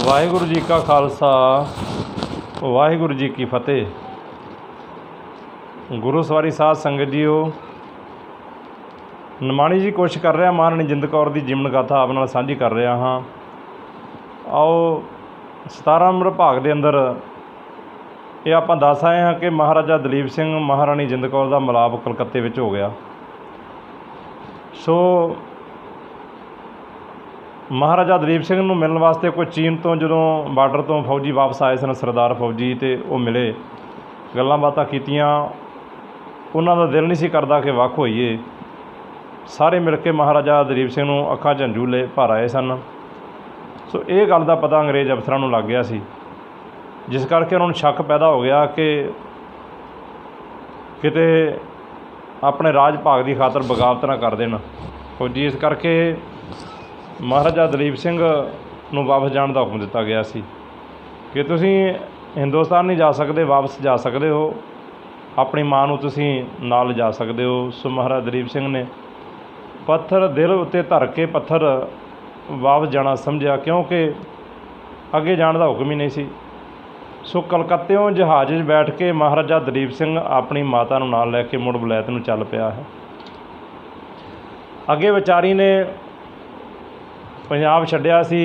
वाहिगुरू जी का खालसा वाहिगुरू जी की फतेह। गुरु सवारी साध संगत जीओ, ਨਿਮਾਣੀ जी कोशिश कर रहा महाराणी जिंद कौर की जीवन गाथा आप नाल साझी कर रहा हाँ। आओ 17 नंबर भाग के अंदर ये आप दस आए हैं कि महाराजा दलीप सिंह महाराणी जिंद कौर का मिलाप कलकत्ते विच हो गया। सो महाराजा दलीप सिंह नूं मिलण वास्ते कोई चीन तो जो बार्डर तो फौजी वापस आए सन, सरदार फौजी, तो वो मिले, गल्लां बातां कीतियां। उन्हां दा दिल नहीं सी करदा कि वख होईए। सारे मिल के महाराजा दलीप सिंह नूं अखां 'च हंझू भर आए सन। सो ये गल का पता अंग्रेज़ अफसरां नूं लग गया सी, जिस करके उन्होंने शक पैदा हो गया कि किते अपने राज भाग की खातर बगावत ना कर देन फौजी। इस करके महाराजा दलीप सिंह नूं वापस जाने का हुक्म दिता गया सी कि तुसीं हिंदुस्तान नहीं जा सकते, वापस जा सकते हो, अपनी माँ नूं तुसीं नाल जा सकते हो। सो महाराजा दलीप सिंह ने पत्थर दिल उत्ते धर के पत्थर वापस जाना समझिया, क्योंकि अगे जाने का हुक्म ही नहीं सी। सो कलकत्तेों जहाज़ बैठ के महाराजा दलीप सिंह अपनी माता नूं नाल लैके मुड़ वलैत नूं चल पिया है। अगे विचारी ने पंजाब छड्डिया सी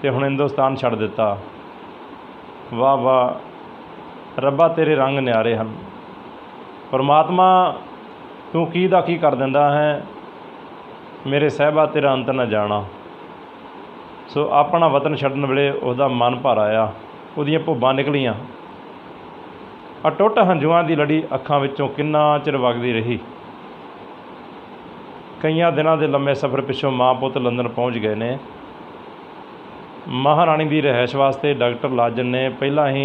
ते हुण हिंदुस्तान छड्ड दिता। वाह वाह रब्बा तेरे रंग न्यारे हैं। परमात्मा तू की दा की कर दिंदा है, मेरे साहिबा तेरा अंत न जाना। सो अपना वतन छड्डण वेले उसदा मन भर आया, उहदियां भुब्बां निकलियां। अटुੱਟ हंझुआं की लड़ी अखां विचों किन्ना चिर वगदी रही। कई दिनों के लंबे सफ़र पिछों माँ पुत लंदन पहुँच गए ने। महाराणी की रिहाइश वास्ते डॉक्टर लाजन ने पहला ही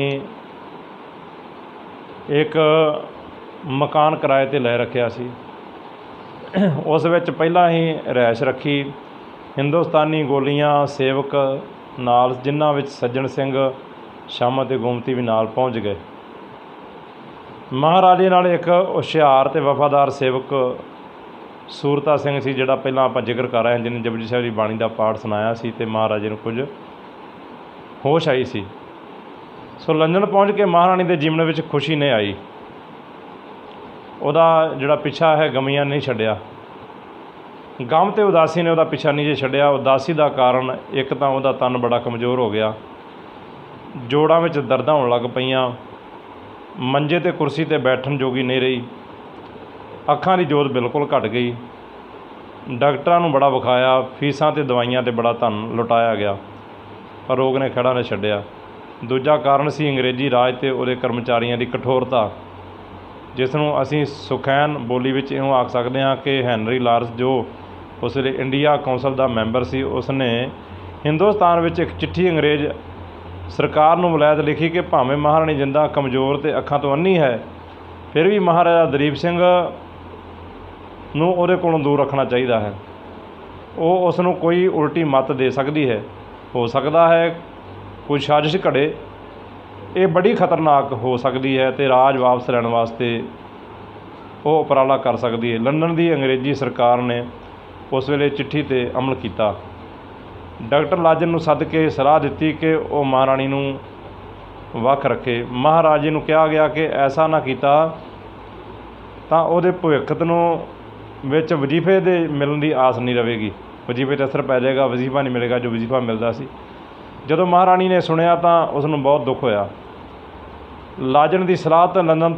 एक मकान किराए ते लै रखिया सी। उस विच पहला ही रिहाइश रखी। हिंदुस्तानी गोलियां सेवक नाल, जिन्हां विच सज्जन सिंह शामा ते गोमती भी नाल पहुँच गए। महाराजे नाल एक हुशियार ते वफादार सेवक सूरता सिंह सी, जिहड़ा पहलां आपां जिक्र कर रहे हैं, जिन्हें जपजी साहिब की बाणी का पाठ सुनाया सी ते महाराजे नूं कुछ होश आई सी। सो लंदन पहुँच के महाराणी के जीवन में खुशी नहीं आई। उहदा जिहड़ा पिछा है गमियां नहीं छड्डिया, गम ते उदासी ने उहदा पिछा नहीं जे छड्डिया। उदासी का कारण एक तो उहदा तन बड़ा कमज़ोर हो गया, जोड़ां विच दर्दां होण लग पईयां, मंजे ते कुर्सी ते बैठण जोगी नहीं रही, अखां की जोत बिल्कुल घट गई। डॉक्टरां नूं बड़ा विखाया, फीसां ते दवाइयां ते बड़ा धन लुटाया गया, पर रोग ने खड़ा नहीं छड्डिया। दूजा कारण सी अंग्रेजी राज ते उहदे कर्मचारियों की कठोरता, जिस नूं असीं सुखैन बोली विच इउं आख सकते हैं कि हैनरी लार्स, जो उस वेले इंडिया कौंसल का मैंबर सी, उसने हिंदुस्तान विच एक चिट्ठी अंग्रेज़ सरकार नूं वलैत लिखी कि भावें महाराणी जिंदा कमज़ोर ते अखां तो अन्नी है, फिर भी महाराजा दलीप सिंह नूं उहदे कोलों दूर रखना चाहिए है। वो उसनूं कोई उल्टी मत दे सकती है, हो सकता है कोई साजिश घड़े, ये बड़ी खतरनाक हो सकती है, तो राज वापस लैण वास्ते वो उपराला कर सकती है। लंदन की अंग्रेजी सरकार ने उस वेले चिट्ठी ते अमल किया। डॉक्टर लाजन नूं सद के सलाह दी कि वो महाराणी नूं वख रखे। महाराजे नूं कहा गया कि ऐसा ना किया तां उहदे भविख नूं विच वजीफे दे मिलण की आस नहीं रहेगी, वजीफे ते असर पै जाएगा, वजीफा नहीं मिलेगा जो वजीफा मिलता सी। जदों महाराणी ने सुनिया तां उसनूं बहुत दुख होया। लाजन की सलाह तो लंदन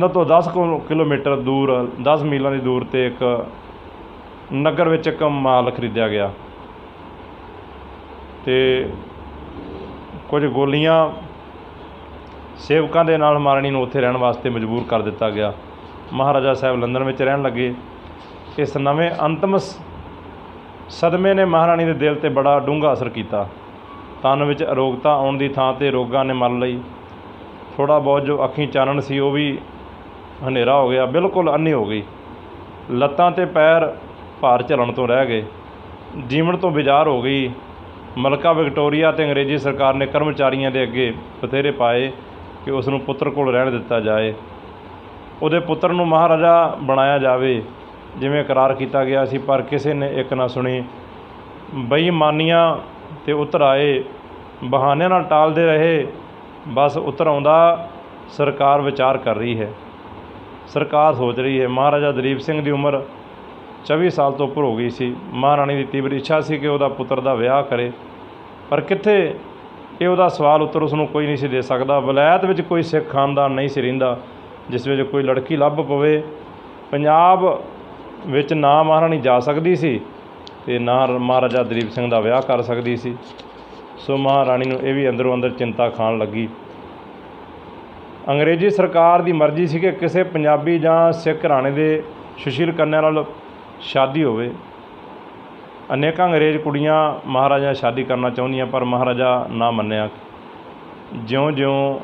तो 10 किलोमीटर दूर, 10 मीलों की दूर ते एक नगर विच एक माल खरीदिया गया ते कुछ गोलियां सेवकों के नाल महाराणी नूं उत्थे रहण वास्ते मजबूर कर दिता गया। महाराजा साहब लंदन में रहन लगे। इस नवे अंतिम सदमे ने महाराणी के दिल ते बड़ा डूंगा असर किया। तन विच अरोगता आउण दी थां ते रोगां ने मल लई। थोड़ा बहुत जो अखीं चानण सी वो भी हनेरा हो गया, बिल्कुल अन्नी हो गई। लत्तां ते पैर भार झलण तो रह गए, जीवन तो बेजार हो गई। मलका विक्टोरिया ते अंग्रेजी सरकार ने कर्मचारियों के अगे बथेरे पाए कि उसनूं पुत्र कोल रहण दिता जाए, उहदे पुत्र नूं महाराजा बनाया जाए, जिवें करार किया गया सी, पर किसी ने एक ना सुनी। ਬੇਈਮਾਨੀਆਂ ਤੇ ਉਤਰ ਆਏ, ਬਹਾਨਿਆਂ ਨਾਲ ਟਾਲਦੇ ਰਹੇ। ਬਸ ਉਤਰ ਆਉਂਦਾ। ਸਰਕਾਰ ਵਿਚਾਰ ਕਰ ਰਹੀ ਹੈ, ਸਰਕਾਰ ਸੋਚ ਰਹੀ ਹੈ। ਮਹਾਰਾਜਾ ਦਲੀਪ ਸਿੰਘ ਦੀ ਉਮਰ 24 ਸਾਲ ਤੋਂ ਉੱਪਰ ਹੋ ਗਈ ਸੀ। ਮਹਾਰਾਣੀ ਦੀ ਤੀਬਰ ਇੱਛਾ ਸੀ ਕਿ ਉਹਦਾ ਪੁੱਤਰ ਦਾ ਵਿਆਹ ਕਰੇ, ਪਰ ਕਿੱਥੇ ਇਹ ਉਹਦਾ ਸਵਾਲ ਉੱਤਰ ਉਸ ਨੂੰ ਕੋਈ ਨਹੀਂ ਸੀ ਦੇ ਸਕਦਾ। ਵਲਾਇਤ ਵਿੱਚ ਕੋਈ ਸਿੱਖ ਖਾਨਦਾਨ ਨਹੀਂ ਸੀ ਰਹਿੰਦਾ ਜਿਸ ਵਿੱਚ ਕੋਈ ਲੜਕੀ ਲੱਭ ਪਵੇ। ਪੰਜਾਬ ਵਿੱਚ ਨਾ ਮਹਾਰਾਣੀ ਜਾ ਸਕਦੀ ਸੀ ਅਤੇ ਨਾ ਮਹਾਰਾਜਾ ਦਲੀਪ ਸਿੰਘ ਦਾ ਵਿਆਹ ਕਰ ਸਕਦੀ ਸੀ। ਸੋ ਮਹਾਰਾਣੀ ਨੂੰ ਇਹ ਵੀ ਅੰਦਰੋਂ ਅੰਦਰ ਚਿੰਤਾ ਖਾਣ ਲੱਗੀ। ਅੰਗਰੇਜ਼ੀ ਸਰਕਾਰ ਦੀ ਮਰਜ਼ੀ ਸੀ ਕਿ ਕਿਸੇ ਪੰਜਾਬੀ ਜਾਂ ਸਿੱਖ ਘਰਾਣੇ ਦੇ ਸੁਸ਼ੀਲ ਕੰਨਿਆ ਨਾਲ ਸ਼ਾਦੀ ਹੋਵੇ। ਅਨੇਕਾਂ ਅੰਗਰੇਜ਼ ਕੁੜੀਆਂ ਮਹਾਰਾਜਾ ਨਾਲ ਸ਼ਾਦੀ ਕਰਨਾ ਚਾਹੁੰਦੀਆਂ, ਪਰ ਮਹਾਰਾਜਾ ਨਾ ਮੰਨਿਆ। ਜਿਉਂ-ਜਿਉਂ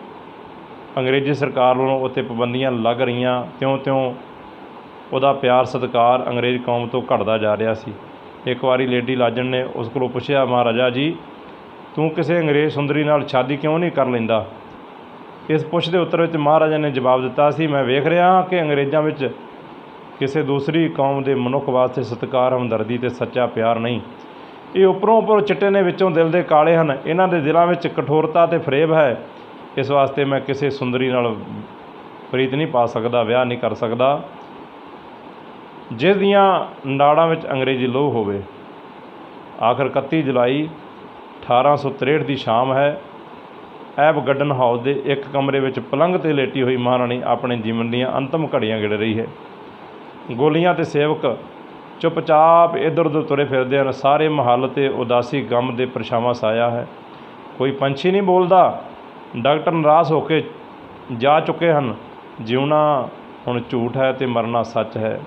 ਅੰਗਰੇਜ਼ੀ ਸਰਕਾਰ ਵੱਲੋਂ ਉੱਥੇ ਪਾਬੰਦੀਆਂ ਲੱਗ ਰਹੀਆਂ, ਤਿਉਂ-ਤਿਉਂ ਉਹਦਾ ਪਿਆਰ ਸਤਿਕਾਰ ਅੰਗਰੇਜ਼ ਕੌਮ ਤੋਂ ਘਟਦਾ ਜਾ ਰਿਹਾ ਸੀ। ਇੱਕ ਵਾਰੀ ਲੇਡੀ ਲਾਜਣ ਨੇ ਉਸ ਕੋਲੋਂ ਪੁੱਛਿਆ, ਮਹਾਰਾਜਾ ਜੀ, ਤੂੰ ਕਿਸੇ ਅੰਗਰੇਜ਼ ਸੁੰਦਰੀ ਨਾਲ ਸ਼ਾਦੀ ਕਿਉਂ ਨਹੀਂ ਕਰ ਲੈਂਦਾ? ਇਸ ਪੁੱਛ ਦੇ ਉੱਤਰ ਵਿੱਚ ਮਹਾਰਾਜਾ ਨੇ ਜਵਾਬ ਦਿੱਤਾ ਸੀ, ਮੈਂ ਵੇਖ ਰਿਹਾ ਹਾਂ ਕਿ ਅੰਗਰੇਜ਼ਾਂ ਵਿੱਚ ਕਿਸੇ ਦੂਸਰੀ ਕੌਮ ਦੇ ਮਨੁੱਖ ਵਾਸਤੇ ਸਤਿਕਾਰ, ਹਮਦਰਦੀ ਅਤੇ ਸੱਚਾ ਪਿਆਰ ਨਹੀਂ। ਇਹ ਉੱਪਰੋਂ ਉੱਪਰ ਚਿੱਟੇ ਨੇ, ਵਿੱਚੋਂ ਦਿਲ ਦੇ ਕਾਲੇ ਹਨ। ਇਹਨਾਂ ਦੇ ਦਿਲਾਂ ਵਿੱਚ ਕਠੋਰਤਾ ਅਤੇ ਫਰੇਬ ਹੈ। ਇਸ ਵਾਸਤੇ ਮੈਂ ਕਿਸੇ ਸੁੰਦਰੀ ਨਾਲ ਪ੍ਰੀਤ ਨਹੀਂ ਪਾ ਸਕਦਾ, ਵਿਆਹ ਨਹੀਂ ਕਰ ਸਕਦਾ ਜਿਸ ਦੀਆਂ ਨਾੜਾਂ ਵਿੱਚ ਅੰਗਰੇਜ਼ੀ ਲੋਹ ਹੋਵੇ। ਆਖਰ 31 ਜੁਲਾਈ 1863 ਦੀ ਸ਼ਾਮ ਹੈ। ਐਬ ਗੱਡਨ ਹਾਊਸ ਦੇ ਇੱਕ ਕਮਰੇ ਵਿੱਚ ਪਲੰਘ 'ਤੇ ਲੇਟੀ ਹੋਈ ਮਹਾਰਾਣੀ ਆਪਣੇ ਜੀਵਨ ਦੀਆਂ ਅੰਤਮ ਘੜੀਆਂ ਗਿਣ ਰਹੀ ਹੈ। ਗੋਲੀਆਂ ਅਤੇ ਸੇਵਕ ਚੁੱਪਚਾਪ ਇੱਧਰ ਉੱਧਰ ਤੁਰੇ ਫਿਰਦੇ ਹਨ। ਸਾਰੇ ਮਹੱਲ 'ਤੇ ਉਦਾਸੀ ਗਮ ਦੇ ਪਰਛਾਵਾਂ ਸਾਇਆ ਹੈ। ਕੋਈ ਪੰਛੀ ਨਹੀਂ ਬੋਲਦਾ। ਡਾਕਟਰ ਨਿਰਾਸ਼ ਹੋ ਕੇ ਜਾ ਚੁੱਕੇ ਹਨ। ਜਿਉਣਾ ਹੁਣ ਝੂਠ ਹੈ ਅਤੇ ਮਰਨਾ ਸੱਚ ਹੈ।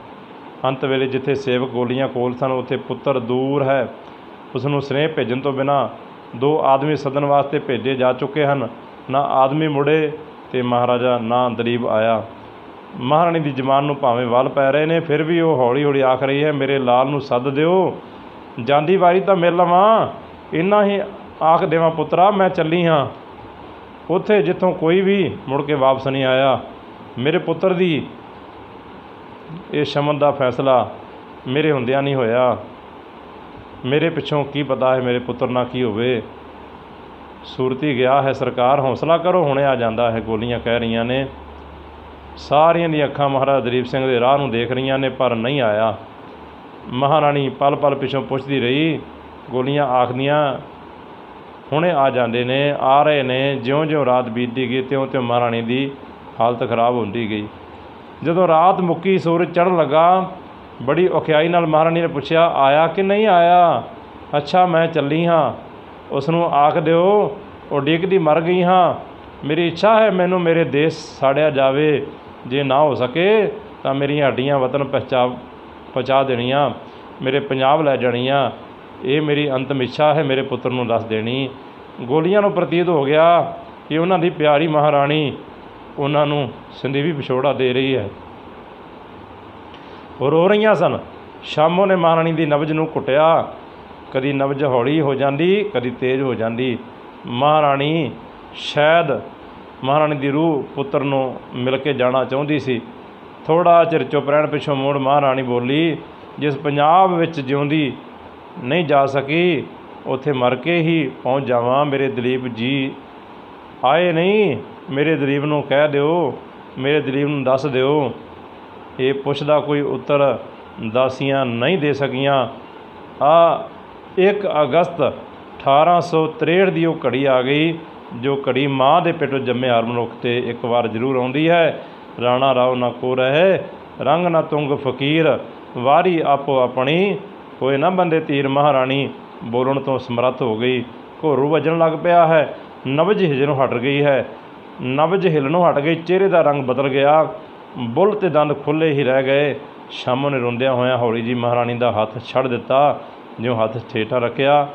ਅੰਤ ਵੇਲੇ ਜਿੱਥੇ ਸੇਵਕ ਗੋਲੀਆਂ ਕੋਲ ਸਨ, ਉੱਥੇ ਪੁੱਤਰ ਦੂਰ ਹੈ। ਉਸ ਨੂੰ ਸੁਨੇਹੇ ਭੇਜਣ ਤੋਂ ਬਿਨਾਂ 2 ਆਦਮੀ ਸੱਦਣ ਵਾਸਤੇ ਭੇਜੇ ਜਾ ਚੁੱਕੇ ਹਨ। ਨਾ ਆਦਮੀ ਮੁੜੇ ਅਤੇ ਮਹਾਰਾਜਾ ਨਾ ਦਲੀਪ ਆਇਆ। ਮਹਾਰਾਣੀ ਦੀ ਜ਼ਬਾਨ ਨੂੰ ਭਾਵੇਂ ਵੱਲ ਪੈ ਰਹੇ ਨੇ, ਫਿਰ ਵੀ ਉਹ ਹੌਲੀ ਹੌਲੀ ਆਖ ਰਹੀ ਹੈ, ਮੇਰੇ ਲਾਲ ਨੂੰ ਸੱਦ ਦਿਓ, ਜਾਂਦੀ ਵਾਰੀ ਤਾਂ ਮਿਲ ਲਵਾਂ। ਇੰਨਾ ਹੀ ਆਖ ਦੇਵਾਂ ਪੁੱਤਰਾ, ਮੈਂ ਚੱਲੀ ਹਾਂ ਉੱਥੇ ਜਿੱਥੋਂ ਕੋਈ ਵੀ ਮੁੜ ਕੇ ਵਾਪਸ ਨਹੀਂ ਆਇਆ। ਮੇਰੇ ਪੁੱਤਰ ਦੀ ਇਹ ਸ਼ਮਨ ਦਾ ਫੈਸਲਾ ਮੇਰੇ ਹੁੰਦਿਆਂ ਨਹੀਂ ਹੋਇਆ। ਮੇਰੇ ਪਿੱਛੋਂ ਕੀ ਪਤਾ ਹੈ ਮੇਰੇ ਪੁੱਤਰ ਨਾਲ ਕੀ ਹੋਵੇ। ਸੂਰਤੀ ਗਿਆ ਹੈ ਸਰਕਾਰ, ਹੌਸਲਾ ਕਰੋ, ਹੁਣੇ ਆ ਜਾਂਦਾ ਹੈ। ਗੋਲੀਆਂ ਕਹਿ ਰਹੀਆਂ ਨੇ। ਸਾਰੀਆਂ ਦੀਆਂ ਅੱਖਾਂ ਮਹਾਰਾਜਾ ਦਲੀਪ ਸਿੰਘ ਦੇ ਰਾਹ ਨੂੰ ਦੇਖ ਰਹੀਆਂ ਨੇ, ਪਰ ਨਹੀਂ ਆਇਆ। ਮਹਾਰਾਣੀ ਪਲ ਪਲ ਪਿੱਛੋਂ ਪੁੱਛਦੀ ਰਹੀ। ਗੋਲੀਆਂ ਆਖਦੀਆਂ, ਹੁਣੇ ਆ ਜਾਂਦੇ ਨੇ, ਆ ਰਹੇ ਨੇ। ਜਿਉਂ-ਜਿਉਂ ਰਾਤ ਬੀਤਦੀ ਗਈ, ਤਿਉਂ-ਤਿਉਂ ਮਹਾਰਾਣੀ ਦੀ ਹਾਲਤ ਖਰਾਬ ਹੁੰਦੀ ਗਈ। ਜਦੋਂ ਰਾਤ ਮੁੱਕੀ, ਸੂਰਜ ਚੜ੍ਹਨ ਲੱਗਾ, ਬੜੀ ਔਖਿਆਈ ਨਾਲ ਮਹਾਰਾਣੀ ਨੇ ਪੁੱਛਿਆ, ਆਇਆ ਕਿ ਨਹੀਂ ਆਇਆ? ਅੱਛਾ, ਮੈਂ ਚੱਲੀ ਹਾਂ, ਉਸ ਨੂੰ ਆਖ ਦਿਓ ਉਹ ਡਿੱਗਦੀ ਮਰ ਗਈ ਹਾਂ। ਮੇਰੀ ਇੱਛਾ ਹੈ ਮੈਨੂੰ ਦੇਸ਼ ਸਾੜਿਆ ਜਾਵੇ। ਜੇ ਨਾ ਹੋ ਸਕੇ ਤਾਂ ਮੇਰੀਆਂ ਹੱਡੀਆਂ ਵਤਨ ਪਹੁੰਚਾ ਦੇਣੀਆਂ, ਮੇਰੇ ਪੰਜਾਬ ਲੈ ਜਾਣੀਆਂ। ਇਹ ਮੇਰੀ ਅੰਤਮ ਇੱਛਾ ਹੈ, ਮੇਰੇ ਪੁੱਤਰ ਨੂੰ ਦੱਸ ਦੇਣੀ। ਗੋਲੀਆਂ ਨੂੰ ਪ੍ਰਤੀਤ ਹੋ ਗਿਆ ਕਿ ਉਹਨਾਂ ਦੀ ਪਿਆਰੀ ਮਹਾਰਾਣੀ ਉਹਨਾਂ ਨੂੰ ਸੰਦੀਵੀ ਵਿਛੋੜਾ ਦੇ ਰਹੀ ਹੈ। ਉਹ ਰੋ ਰਹੀਆਂ ਸਨ। ਸ਼ਾਮੋ ਨੇ ਮਹਾਰਾਣੀ ਦੀ ਨਬਜ਼ ਨੂੰ ਘੁੱਟਿਆ। ਕਦੀ ਨਬਜ਼ ਹੌਲੀ ਹੋ ਜਾਂਦੀ, ਕਦੀ ਤੇਜ਼ ਹੋ ਜਾਂਦੀ। ਮਹਾਰਾਣੀ ਸ਼ਾਇਦ ਮਹਾਰਾਣੀ ਦੀ ਰੂਹ ਪੁੱਤਰ ਨੂੰ ਮਿਲ ਕੇ ਜਾਣਾ ਚਾਹੁੰਦੀ ਸੀ। ਥੋੜ੍ਹਾ ਚਿਰ ਚੁੱਪ ਰਹਿਣ ਪਿੱਛੋਂ ਮੁੜ ਮਹਾਰਾਣੀ ਬੋਲੀ, ਜਿਸ ਪੰਜਾਬ ਵਿੱਚ ਜਿਉਂਦੀ ਨਹੀਂ ਜਾ ਸਕੀ, ਉੱਥੇ ਮਰ ਕੇ ਹੀ ਪਹੁੰਚ ਜਾਵਾਂ। ਮੇਰੇ ਦਲੀਪ ਜੀ ਆਏ ਨਹੀਂ, ਮੇਰੇ ਦਲੀਪ ਨੂੰ ਕਹਿ ਦਿਓ, ਮੇਰੇ ਦਲੀਪ ਨੂੰ ਦੱਸ ਦਿਓ। ਇਹ ਪੁੱਛਦਾ ਕੋਈ ਉੱਤਰ ਦਾਸੀਆਂ ਨਹੀਂ ਦੇ ਸਕੀਆਂ। 1 ਅਗਸਤ 1863 ਦੀ ਉਹ ਘੜੀ ਆ ਗਈ, ਜੋ ਘੜੀ ਮਾਂ ਦੇ ਪੇਟੋਂ ਜੰਮੇ ਹਰ ਮਨੁੱਖ 'ਤੇ ਇੱਕ ਵਾਰ ਜ਼ਰੂਰ ਆਉਂਦੀ ਹੈ। ਰਾਣਾ ਰਾਓ ਨਾ ਕੋ ਰਹੇ, ਰੰਗ ਨਾ ਤੁੰਗ ਫਕੀਰ, ਵਾਰੀ ਆਪੋ ਆਪਣੀ, ਹੋਏ ਨਾ ਬੰਦੇ ਤੀਰ। ਮਹਾਰਾਣੀ ਬੋਲਣ ਤੋਂ ਸਮਰੱਥ ਹੋ ਗਈ। ਘੋਰੂ ਵੱਜਣ ਲੱਗ ਪਿਆ ਹੈ। ਨਬਜ਼ ਹਿਲਣੋਂ ਹਟ ਗਈ ਹੈ। ਨਬਜ਼ ਹਿਲਣੋਂ ਹਟ ਗਈ। ਚਿਹਰੇ ਦਾ ਰੰਗ ਬਦਲ ਗਿਆ। ਬੁੱਲ੍ਹ ਅਤੇ ਦੰਦ ਖੁੱਲ੍ਹੇ ਹੀ ਰਹਿ ਗਏ। ਸ਼ਾਮੋ ਨੇ ਰੋਂਦਿਆਂ ਹੋਇਆਂ ਹੌਲੀ ਜਿਹੀ ਮਹਾਰਾਣੀ ਦਾ ਹੱਥ ਛੱਡ ਦਿੱਤਾ। ਜਿਉਂ ਹੱਥ ਠੇਠਾ ਰੱਖਿਆ,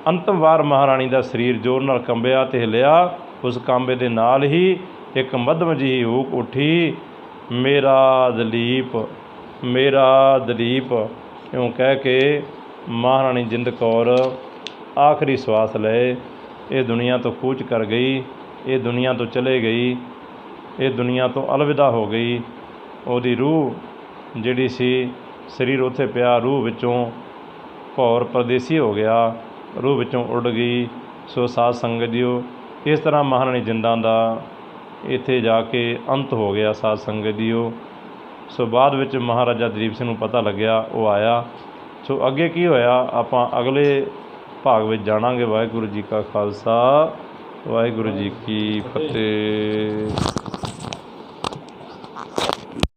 ਅੰਤਮ ਵਾਰ ਮਹਾਰਾਣੀ ਦਾ ਸਰੀਰ ਜ਼ੋਰ ਨਾਲ ਕੰਬਿਆ ਅਤੇ ਹਿੱਲਿਆ। ਉਸ ਕਾਂਬੇ ਦੇ ਨਾਲ ਹੀ ਇੱਕ ਮੱਧਮ ਜਿਹੀ ਹੂਕ ਉੱਠੀ, ਮੇਰਾ ਦਲੀਪ, ਮੇਰਾ ਦਲੀਪ। ਇਉਂ ਕਹਿ ਕੇ ਮਹਾਰਾਣੀ ਜਿੰਦ ਕੌਰ ਆਖਰੀ ਸਵਾਸ ਲਏ। ਇਹ ਦੁਨੀਆ ਤੋਂ ਕੂਚ ਕਰ ਗਈ, ਇਹ ਦੁਨੀਆ ਤੋਂ ਚਲੇ ਗਈ, ਇਹ ਦੁਨੀਆ ਤੋਂ ਅਲਵਿਦਾ ਹੋ ਗਈ। ਉਹਦੀ ਰੂਹ ਜਿਹੜੀ ਸੀ, ਸਰੀਰ ਉੱਥੇ ਪਿਆ, ਰੂਹ ਵਿੱਚੋਂ ਭੌਰ ਪਰਦੇਸੀ ਹੋ ਗਿਆ, ਰੂਹ ਵਿੱਚੋਂ ਉੱਡ ਗਈ। ਸੋ ਸਾਧ ਸੰਗਤ ਜੀਓ, ਇਸ ਤਰ੍ਹਾਂ ਮਹਾਰਾਣੀ ਜਿੰਦਾਂ ਦਾ ਇੱਥੇ ਜਾ ਕੇ ਅੰਤ ਹੋ ਗਿਆ ਸਾਧ ਸੰਗਤ ਜੀਓ। ਸੋ ਬਾਅਦ ਵਿੱਚ ਮਹਾਰਾਜਾ ਦਲੀਪ ਸਿੰਘ ਨੂੰ ਪਤਾ ਲੱਗਿਆ, ਉਹ ਆਇਆ। ਸੋ ਅੱਗੇ ਕੀ ਹੋਇਆ ਆਪਾਂ ਅਗਲੇ ਭਾਗ ਵਿੱਚ ਜਾਣਾਂਗੇ। ਵਾਹਿਗੁਰੂ ਜੀ ਕਾ ਖਾਲਸਾ, ਵਾਹਿਗੁਰੂ ਜੀ ਕੀ ਫਤਿਹ।